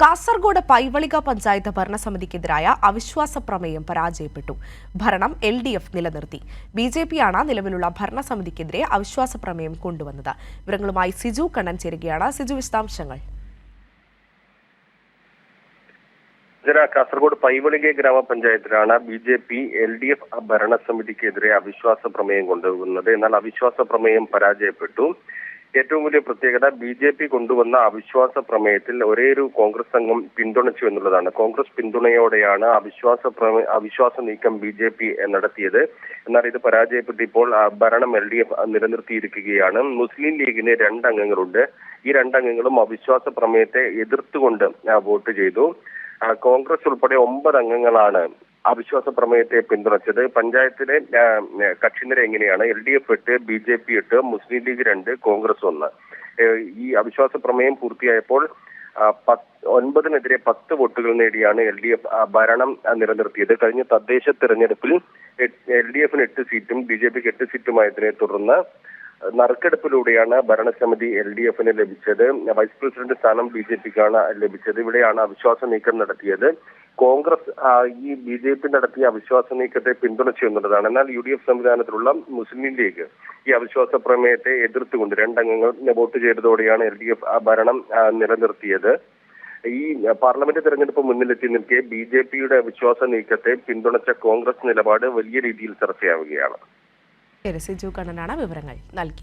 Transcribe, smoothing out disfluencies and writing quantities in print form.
കാസർഗോഡ് പൈവളിക പഞ്ചായത്ത് ഭരണസമിതിക്കെതിരായ അവിശ്വാസ പ്രമേയം പരാജയപ്പെട്ടു. ഭരണം LDF നിലനിർത്തി. BJPയാണ് നിലവിലുള്ള ഭരണസമിതിക്കെതിരെ അവിശ്വാസ പ്രമേയം കൊണ്ടുവന്നത്. വിവരങ്ങളുമായി സിജു കണ്ണൻ ചേരുകയാണ്. സിജു, വിശദാംശങ്ങൾ. കാസർഗോഡ് പൈവളിക ഗ്രാമപഞ്ചായത്തിലാണ് BJP LDF ഭരണസമിതിക്കെതിരെ അവിശ്വാസ പ്രമേയം കൊണ്ടുവന്നത്. എന്നാൽ അവിശ്വാസ പ്രമേയം പരാജയപ്പെട്ടു. ഏറ്റവും വലിയ പ്രത്യേകത BJP കൊണ്ടുവന്ന അവിശ്വാസ പ്രമേയത്തിൽ ഒരേയൊരു കോൺഗ്രസ് അംഗം പിന്തുണച്ചു എന്നുള്ളതാണ്. കോൺഗ്രസ് പിന്തുണയോടെയാണ് അവിശ്വാസ നീക്കം BJP നടത്തിയത്. എന്നാൽ ഇത് പരാജയപ്പെട്ട് ഇപ്പോൾ ഭരണം LDF നിലനിർത്തിയിരിക്കുകയാണ്. മുസ്ലിം ലീഗിന് 2 അംഗങ്ങളുണ്ട്. ഈ 2 അംഗങ്ങളും അവിശ്വാസ പ്രമേയത്തെ എതിർത്തുകൊണ്ട് വോട്ട് ചെയ്തു. കോൺഗ്രസ് ഉൾപ്പെടെ 9 അംഗങ്ങളാണ് അവിശ്വാസ പ്രമേയത്തെ പിന്തുണച്ചത്. പഞ്ചായത്തിലെ കക്ഷിനിര എങ്ങനെയാണ്? LDF 8, BJP 8, മുസ്ലിം ലീഗ് 2, കോൺഗ്രസ് 1. ഈ അവിശ്വാസ പ്രമേയം പൂർത്തിയായപ്പോൾ 9-നെതിരെ 10 വോട്ടുകൾ നേടിയാണ് LDF ഭരണം നിലനിർത്തിയത്. കഴിഞ്ഞ തദ്ദേശ തെരഞ്ഞെടുപ്പിൽ LDF-ന് 8 സീറ്റും BJPക്ക് 8 സീറ്റുമായതിനെ തുടർന്ന് നറുക്കെടുപ്പിലൂടെയാണ് ഭരണസമിതി LDF-ന് ലഭിച്ചത്. വൈസ് പ്രസിഡന്റ് സ്ഥാനം BJPക്കാണ് ലഭിച്ചത്. ഇവിടെയാണ് അവിശ്വാസ നീക്കം നടത്തിയത്. കോൺഗ്രസ് ഈ BJP നടത്തിയ അവിശ്വാസ നീക്കത്തെ പിന്തുണച്ചു എന്നുള്ളതാണ്. എന്നാൽ UDF സംവിധാനത്തിലുള്ള മുസ്ലിം ലീഗ് ഈ അവിശ്വാസ പ്രമേയത്തെ എതിർത്തുകൊണ്ട് 2 അംഗങ്ങൾ വോട്ട് ചെയ്തതോടെയാണ് LDF ഭരണം നിലനിർത്തിയത്. ഈ പാർലമെന്റ് തെരഞ്ഞെടുപ്പ് മുന്നിലെത്തി നിൽക്കെ BJPയുടെ അവിശ്വാസ നീക്കത്തെ പിന്തുണച്ച കോൺഗ്രസ് നിലപാട് വലിയ രീതിയിൽ ചർച്ചയാവുകയാണ്. സിജു കണ്ണനാണ് വിവരങ്ങൾ നൽകി.